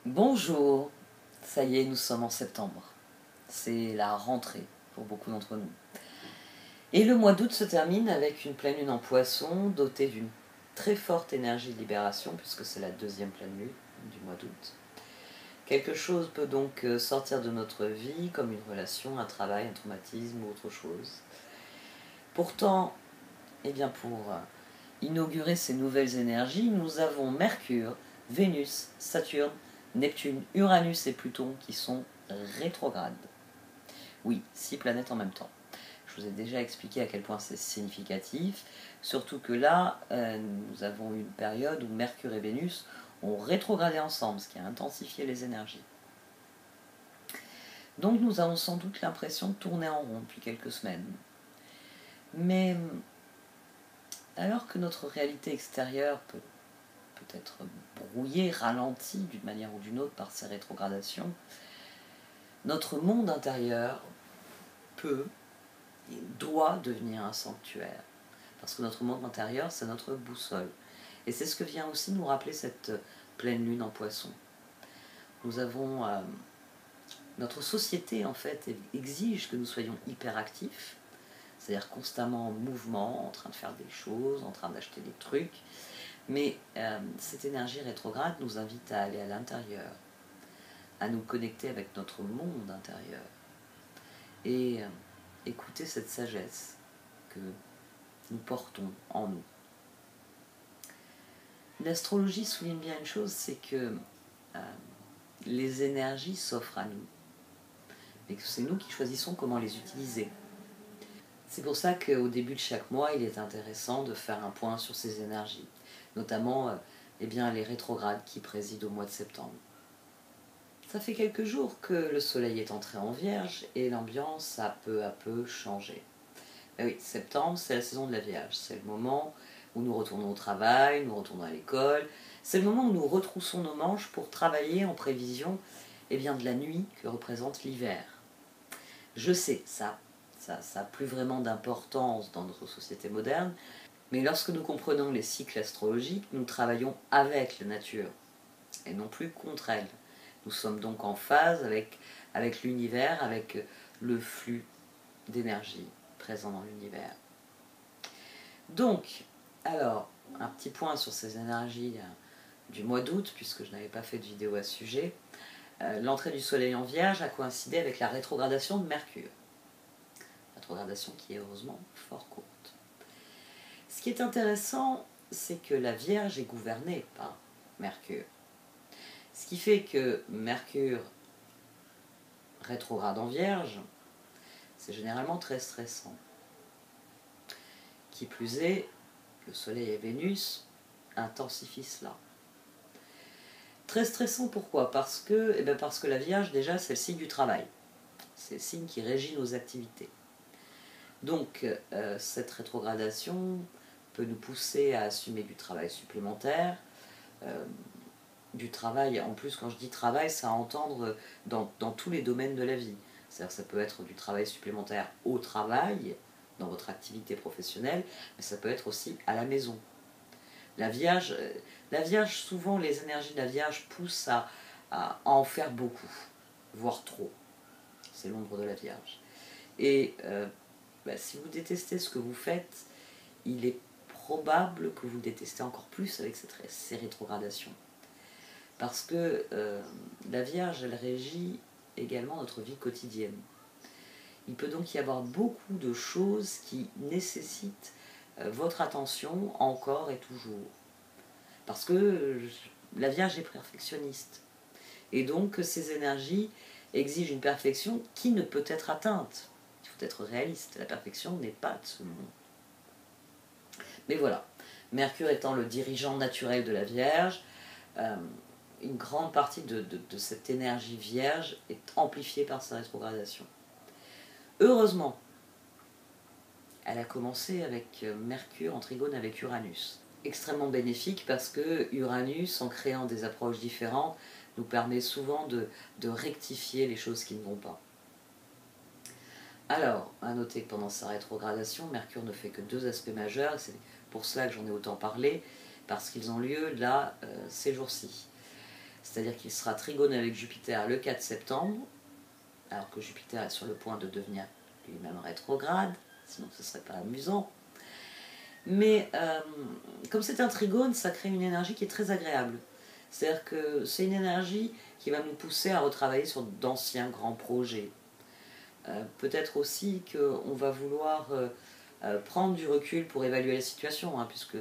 Bonjour, ça y est, nous sommes en septembre. C'est la rentrée pour beaucoup d'entre nous. Et le mois d'août se termine avec une pleine lune en Poisson, dotée d'une très forte énergie de libération, puisque c'est la deuxième pleine lune du mois d'août. Quelque chose peut donc sortir de notre vie, comme une relation, un travail, un traumatisme ou autre chose. Pourtant, pour inaugurer ces nouvelles énergies, nous avons Mercure, Vénus, Saturne, Neptune, Uranus et Pluton qui sont rétrogrades. Oui, 6 planètes en même temps. Je vous ai déjà expliqué à quel point c'est significatif, surtout que là, nous avons eu une période où Mercure et Vénus ont rétrogradé ensemble, ce qui a intensifié les énergies. Donc nous avons sans doute l'impression de tourner en rond depuis quelques semaines. Mais alors que notre réalité extérieure peut être brouillée, ralentie d'une manière ou d'une autre par ces rétrogradations, notre monde intérieur peut et doit devenir un sanctuaire. Parce que notre monde intérieur, c'est notre boussole. Et c'est ce que vient aussi nous rappeler cette pleine lune en Poisson. Nous avons... notre société, en fait, exige que nous soyons hyperactifs, c'est-à-dire constamment en mouvement, en train de faire des choses, en train d'acheter des trucs. Mais cette énergie rétrograde nous invite à aller à l'intérieur, à nous connecter avec notre monde intérieur et écouter cette sagesse que nous portons en nous. L'astrologie souligne bien une chose, c'est que les énergies s'offrent à nous et que c'est nous qui choisissons comment les utiliser. C'est pour ça qu'au début de chaque mois, il est intéressant de faire un point sur ces énergies, notamment les rétrogrades qui président au mois de septembre. Ça fait quelques jours que le soleil est entré en Vierge et l'ambiance a peu à peu changé. Ben oui, septembre, c'est la saison de la Vierge. C'est le moment où nous retournons au travail, nous retournons à l'école. C'est le moment où nous retroussons nos manches pour travailler en prévision de la nuit que représente l'hiver. Je sais, ça n'a plus vraiment d'importance dans notre société moderne, mais lorsque nous comprenons les cycles astrologiques, nous travaillons avec la nature et non plus contre elle. Nous sommes donc en phase avec l'univers, avec le flux d'énergie présent dans l'univers. Donc, alors, un petit point sur ces énergies du mois d'août, puisque je n'avais pas fait de vidéo à ce sujet. L'entrée du soleil en Vierge a coïncidé avec la rétrogradation de Mercure. Rétrogradation qui est heureusement fort courte. Ce qui est intéressant, c'est que la Vierge est gouvernée par Mercure. Ce qui fait que Mercure rétrograde en Vierge, c'est généralement très stressant. Qui plus est, le Soleil et Vénus intensifient cela. Très stressant, pourquoi ? Parce que la Vierge, déjà, c'est le signe du travail. C'est le signe qui régit nos activités. Donc, cette rétrogradation peut nous pousser à assumer du travail supplémentaire, du travail, en plus quand je dis travail, c'est à entendre dans tous les domaines de la vie. C'est-à-dire que ça peut être du travail supplémentaire au travail, dans votre activité professionnelle, mais ça peut être aussi à la maison. La Vierge, souvent les énergies de la Vierge poussent à en faire beaucoup, voire trop. C'est l'ombre de la Vierge. Et si vous détestez ce que vous faites, il est probable que vous le détestez encore plus avec ces rétrogradations. Parce que la Vierge, elle régit également notre vie quotidienne. Il peut donc y avoir beaucoup de choses qui nécessitent votre attention encore et toujours. Parce que la Vierge est perfectionniste. Et donc ces énergies exigent une perfection qui ne peut être atteinte. Il faut être réaliste, la perfection n'est pas de ce monde. Mais voilà, Mercure étant le dirigeant naturel de la Vierge, une grande partie de cette énergie vierge est amplifiée par sa rétrogradation. Heureusement, elle a commencé avec Mercure en trigone avec Uranus. Extrêmement bénéfique parce que Uranus, en créant des approches différentes, nous permet souvent de rectifier les choses qui ne vont pas. Alors, à noter que pendant sa rétrogradation, Mercure ne fait que 2 aspects majeurs, c'est pour cela que j'en ai autant parlé, parce qu'ils ont lieu là, ces jours-ci. c'est-à-dire qu'il sera trigone avec Jupiter le 4 septembre, alors que Jupiter est sur le point de devenir lui-même rétrograde, sinon ce ne serait pas amusant. Mais comme c'est un trigone, ça crée une énergie qui est très agréable. C'est-à-dire que c'est une énergie qui va nous pousser à retravailler sur d'anciens grands projets. Peut-être aussi qu'on va vouloir prendre du recul pour évaluer la situation, hein, puisque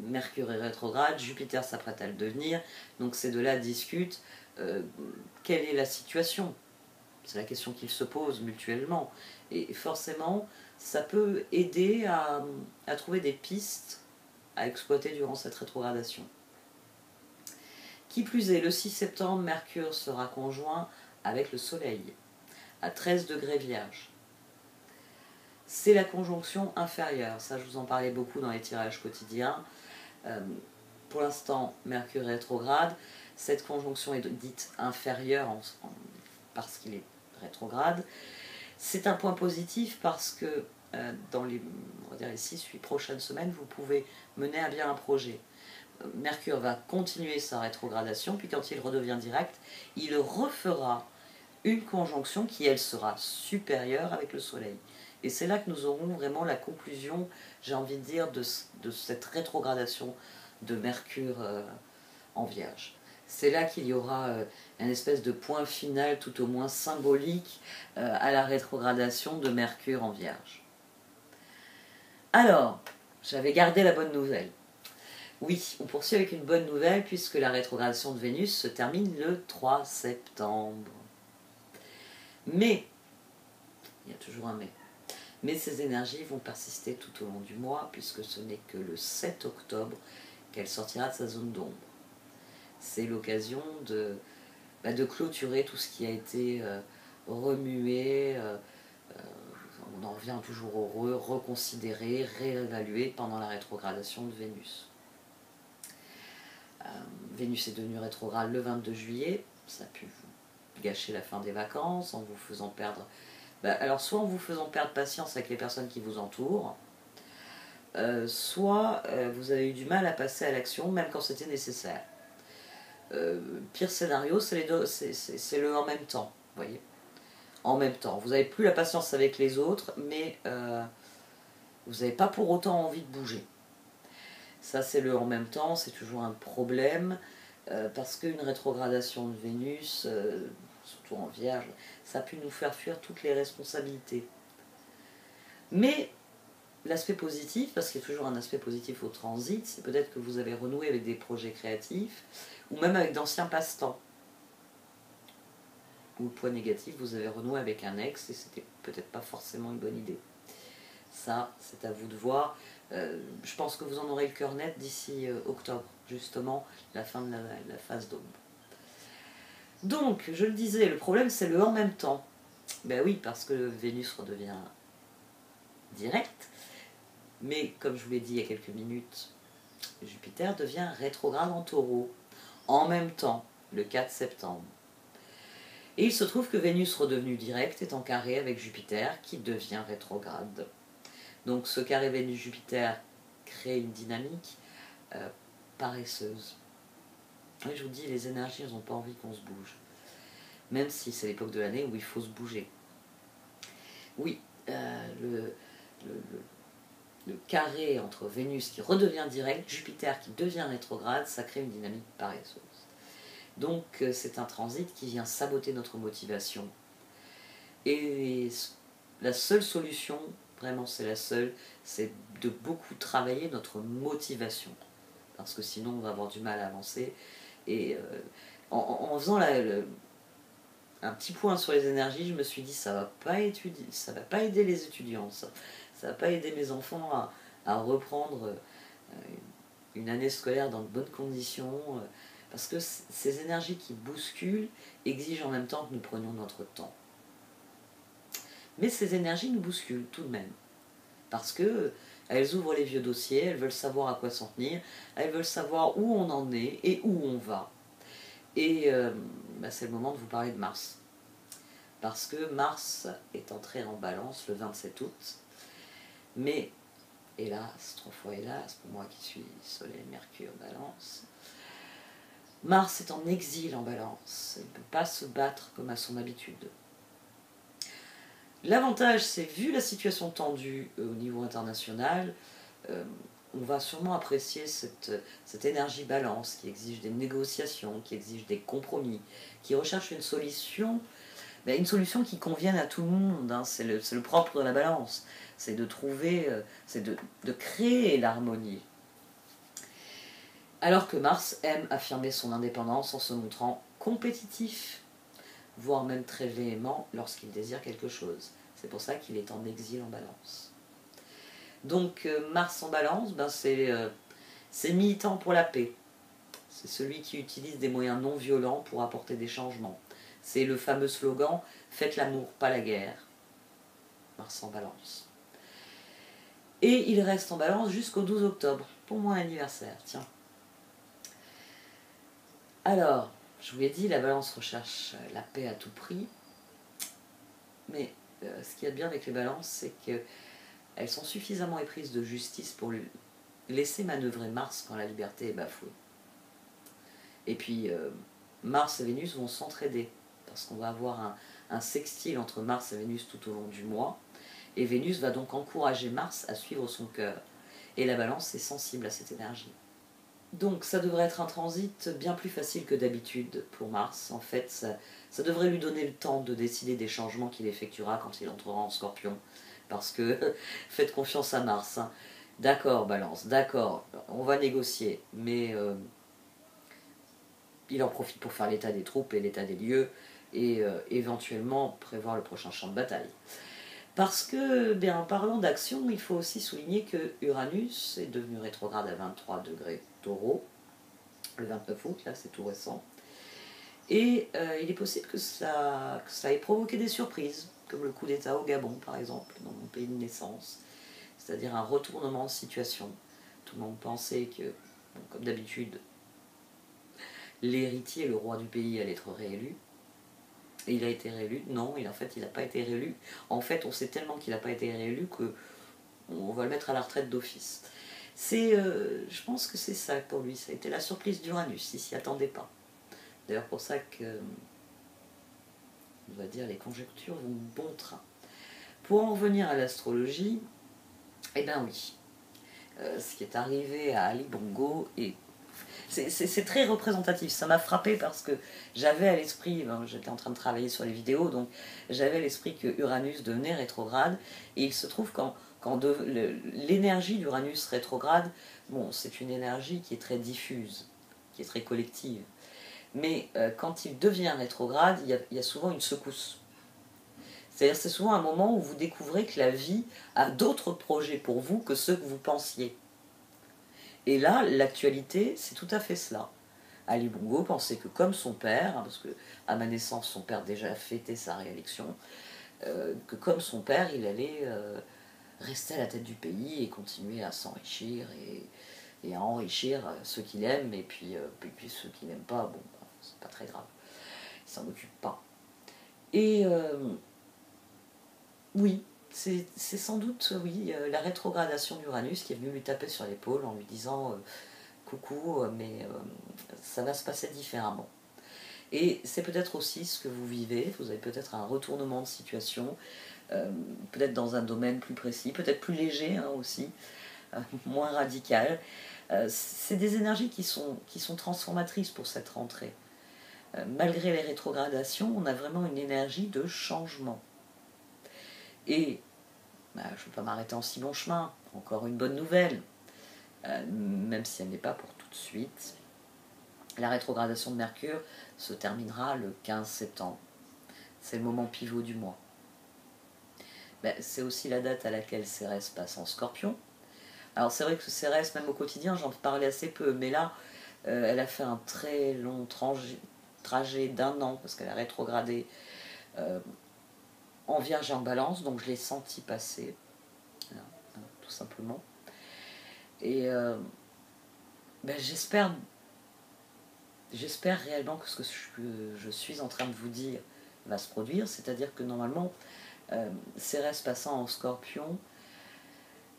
Mercure est rétrograde, Jupiter s'apprête à le devenir, donc ces deux-là discutent quelle est la situation. C'est la question qu'ils se posent mutuellement. Et forcément, ça peut aider à trouver des pistes à exploiter durant cette rétrogradation. Qui plus est, le 6 septembre, Mercure sera conjoint avec le Soleil, à 13 degrés Vierge. C'est la conjonction inférieure, ça je vous en parlais beaucoup dans les tirages quotidiens. Pour l'instant, Mercure est rétrograde, cette conjonction est dite inférieure parce qu'il est rétrograde. C'est un point positif parce que dans les 6-8 prochaines semaines, vous pouvez mener à bien un projet. Mercure va continuer sa rétrogradation, puis quand il redevient direct, il refera une conjonction qui, elle, sera supérieure avec le Soleil. Et c'est là que nous aurons vraiment la conclusion, j'ai envie de dire, de cette rétrogradation de Mercure en Vierge. C'est là qu'il y aura un espèce de point final, tout au moins symbolique, à la rétrogradation de Mercure en Vierge. Alors, j'avais gardé la bonne nouvelle. Oui, on poursuit avec une bonne nouvelle puisque la rétrogradation de Vénus se termine le 3 septembre. Mais, il y a toujours un mais ces énergies vont persister tout au long du mois puisque ce n'est que le 7 octobre qu'elle sortira de sa zone d'ombre. C'est l'occasion de clôturer tout ce qui a été remué, on en revient toujours heureux, reconsidérer, réévaluer pendant la rétrogradation de Vénus. Vénus est devenue rétrograde le 22 juillet, ça a pu vous gâcher la fin des vacances en vous faisant perdre... alors soit en vous faisant perdre patience avec les personnes qui vous entourent, soit vous avez eu du mal à passer à l'action même quand c'était nécessaire. Pire scénario, c'est le en même temps, vous voyez. En même temps, vous n'avez plus la patience avec les autres, mais vous n'avez pas pour autant envie de bouger. Ça, c'est le en même temps, c'est toujours un problème, parce qu'une rétrogradation de Vénus, surtout en Vierge, ça a pu nous faire fuir toutes les responsabilités. Mais l'aspect positif, parce qu'il y a toujours un aspect positif au transit, c'est peut-être que vous avez renoué avec des projets créatifs, ou même avec d'anciens passe-temps. Ou le point négatif, vous avez renoué avec un ex, et c'était peut-être pas forcément une bonne idée. Ça, c'est à vous de voir. Je pense que vous en aurez le cœur net d'ici octobre, justement, la fin de la phase d'ombre. Donc, je le disais, le problème c'est le en même temps. Ben oui, parce que Vénus redevient direct, mais comme je vous l'ai dit il y a quelques minutes, Jupiter devient rétrograde en Taureau, en même temps, le 4 septembre. Et il se trouve que Vénus redevenue directe est en carré avec Jupiter qui devient rétrograde. Donc ce carré Vénus-Jupiter crée une dynamique paresseuse. Et je vous dis, les énergies, elles n'ont pas envie qu'on se bouge. Même si c'est l'époque de l'année où il faut se bouger. Oui, le carré entre Vénus qui redevient direct, Jupiter qui devient rétrograde, ça crée une dynamique paresseuse. Donc c'est un transit qui vient saboter notre motivation. Et la seule solution, vraiment c'est la seule, c'est de beaucoup travailler notre motivation. Parce que sinon on va avoir du mal à avancer. Et en faisant un petit point sur les énergies, je me suis dit ça va pas aider les étudiants, ça va pas aider mes enfants à reprendre une année scolaire dans de bonnes conditions, parce que ces énergies qui bousculent exigent en même temps que nous prenions notre temps. Mais ces énergies nous bousculent tout de même, parce que elles ouvrent les vieux dossiers, elles veulent savoir à quoi s'en tenir, elles veulent savoir où on en est et où on va. Et c'est le moment de vous parler de Mars. Parce que Mars est entré en balance le 27 août. Mais, hélas, 3 fois hélas, pour moi qui suis Soleil, Mercure, balance, Mars est en exil en Balance, il ne peut pas se battre comme à son habitude. L'avantage, c'est vu la situation tendue au niveau international, on va sûrement apprécier cette énergie balance qui exige des négociations, qui exige des compromis, qui recherche une solution, mais une solution qui convienne à tout le monde. Hein. C'est le propre de la balance, c'est de trouver, c'est de créer l'harmonie. Alors que Mars aime affirmer son indépendance en se montrant compétitif, voire même très véhément lorsqu'il désire quelque chose. C'est pour ça qu'il est en exil en Balance. Donc Mars en Balance, ben c'est militant pour la paix. C'est celui qui utilise des moyens non violents pour apporter des changements. C'est le fameux slogan « Faites l'amour, pas la guerre ». Mars en Balance. Et il reste en Balance jusqu'au 12 octobre, pour mon anniversaire, tiens. Alors, je vous l'ai dit, la Balance recherche la paix à tout prix. Mais ce qu'il y a de bien avec les Balances, c'est qu'elles sont suffisamment éprises de justice pour lui laisser manœuvrer Mars quand la liberté est bafouée. Et puis, Mars et Vénus vont s'entraider, parce qu'on va avoir un sextile entre Mars et Vénus tout au long du mois, et Vénus va donc encourager Mars à suivre son cœur. Et la Balance est sensible à cette énergie. Donc ça devrait être un transit bien plus facile que d'habitude pour Mars. En fait, ça devrait lui donner le temps de décider des changements qu'il effectuera quand il entrera en Scorpion. Parce que faites confiance à Mars. Hein. D'accord, Balance, d'accord, on va négocier, mais il en profite pour faire l'état des troupes et l'état des lieux, et éventuellement prévoir le prochain champ de bataille. Parce que, bien, en parlant d'action, il faut aussi souligner que Uranus est devenu rétrograde à 23 degrés Taureau, le 29 août, là c'est tout récent. Et il est possible que ça ait provoqué des surprises, comme le coup d'État au Gabon par exemple, dans mon pays de naissance. C'est-à-dire un retournement de situation. Tout le monde pensait que, bon, comme d'habitude, l'héritier, le roi du pays, allait être réélu. Et il a été réélu. Non, en fait, il n'a pas été réélu. En fait, on sait tellement qu'il n'a pas été réélu qu'on va le mettre à la retraite d'office. Je pense que c'est ça pour lui. Ça a été la surprise d'Uranus. Il s'y attendait pas. D'ailleurs, pour ça que, on va dire, les conjectures vont bon train. Pour en revenir à l'astrologie, eh bien oui. Ce qui est arrivé à Ali Bongo est c'est très représentatif, ça m'a frappé parce que j'avais à l'esprit, j'étais en train de travailler sur les vidéos, donc j'avais à l'esprit que Uranus devenait rétrograde, et il se trouve quand l'énergie d'Uranus rétrograde, bon, c'est une énergie qui est très diffuse, qui est très collective, mais quand il devient rétrograde, il y a souvent une secousse. C'est-à-dire c'est souvent un moment où vous découvrez que la vie a d'autres projets pour vous que ceux que vous pensiez. Et là, l'actualité, c'est tout à fait cela. Ali Bongo pensait que comme son père, parce que à ma naissance, son père déjà fêtait sa réélection, que comme son père, il allait rester à la tête du pays et continuer à s'enrichir et à enrichir ceux qu'il aime, et puis ceux qu'il n'aime pas, bon, c'est pas très grave. Il s'en occupe pas. Et oui, c'est sans doute, oui, la rétrogradation d'Uranus qui est venue lui taper sur l'épaule en lui disant coucou, mais ça va se passer différemment. Et c'est peut-être aussi ce que vous vivez, vous avez peut-être un retournement de situation, peut-être dans un domaine plus précis, peut-être plus léger hein, aussi, moins radical. C'est des énergies qui sont transformatrices pour cette rentrée. Malgré les rétrogradations, on a vraiment une énergie de changement. Et je ne vais pas m'arrêter en si bon chemin, encore une bonne nouvelle, même si elle n'est pas pour tout de suite. La rétrogradation de Mercure se terminera le 15 septembre. C'est le moment pivot du mois. C'est aussi la date à laquelle Cérès passe en Scorpion. Alors c'est vrai que Cérès, même au quotidien, j'en parlais assez peu, mais là, elle a fait un très long trajet d'1 an, parce qu'elle a rétrogradé en Vierge et en Balance, donc je l'ai senti passer, tout simplement. Et j'espère réellement que ce que je suis en train de vous dire va se produire, c'est-à-dire que normalement, Cérès passant en Scorpion,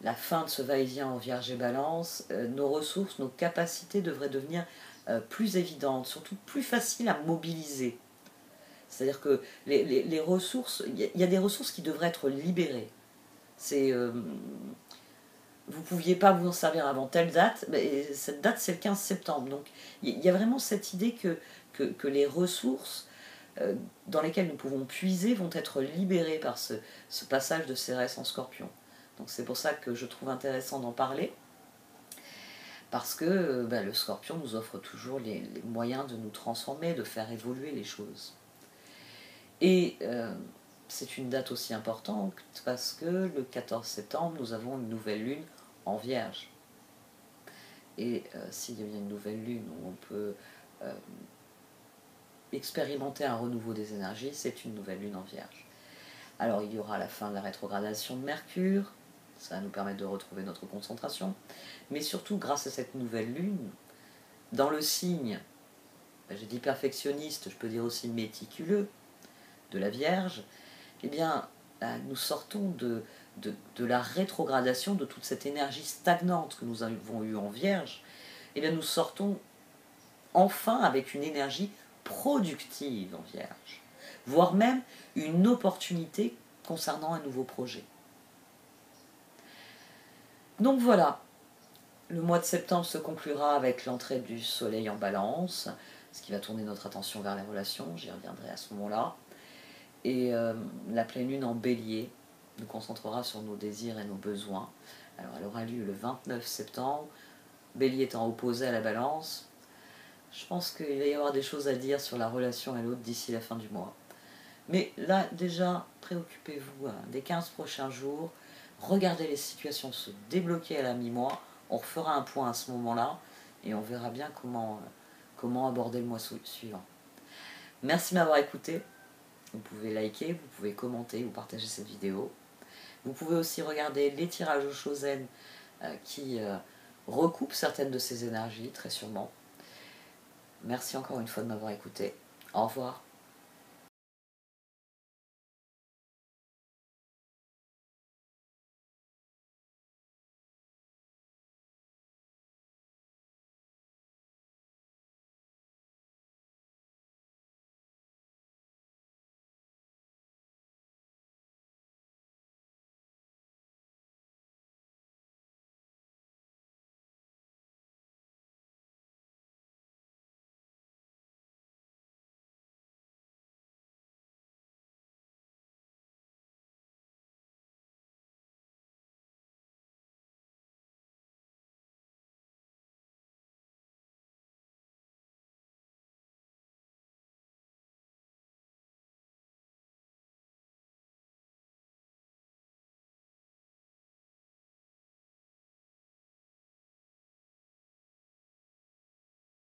la fin de ce va-et-vient en Vierge et Balance, nos ressources, nos capacités devraient devenir plus évidente, surtout plus facile à mobiliser. C'est-à-dire que les ressources, il y a des ressources qui devraient être libérées. Vous ne pouviez pas vous en servir avant telle date, mais cette date c'est le 15 septembre. Donc il y a vraiment cette idée que les ressources dans lesquelles nous pouvons puiser vont être libérées par ce passage de Cérès en Scorpion. Donc c'est pour ça que je trouve intéressant d'en parler, parce que le Scorpion nous offre toujours les moyens de nous transformer, de faire évoluer les choses. Et c'est une date aussi importante parce que le 14 septembre, nous avons une nouvelle lune en Vierge. Et s'il y a bien une nouvelle lune où on peut expérimenter un renouveau des énergies, c'est une nouvelle lune en Vierge. Alors il y aura la fin de la rétrogradation de Mercure, ça va nous permettre de retrouver notre concentration, mais surtout grâce à cette nouvelle lune, dans le signe, j'ai dit perfectionniste, je peux dire aussi méticuleux, de la Vierge, eh bien, nous sortons de la rétrogradation de toute cette énergie stagnante que nous avons eue en Vierge. Eh bien, nous sortons enfin avec une énergie productive en Vierge, voire même une opportunité concernant un nouveau projet. Donc voilà, le mois de septembre se conclura avec l'entrée du Soleil en Balance, ce qui va tourner notre attention vers les relations, j'y reviendrai à ce moment-là. Et la pleine lune en Bélier nous concentrera sur nos désirs et nos besoins. Alors elle aura lieu le 29 septembre, Bélier étant opposé à la Balance. Je pense qu'il va y avoir des choses à dire sur la relation à l'autre d'ici la fin du mois. Mais là, déjà, préoccupez-vous des 15 prochains jours. Regardez les situations se débloquer à la mi-mois. On refera un point à ce moment-là et on verra bien comment aborder le mois suivant. Merci de m'avoir écouté. Vous pouvez liker, vous pouvez commenter ou partager cette vidéo. Vous pouvez aussi regarder les tirages au Shosen qui recoupent certaines de ces énergies, très sûrement. Merci encore une fois de m'avoir écouté. Au revoir.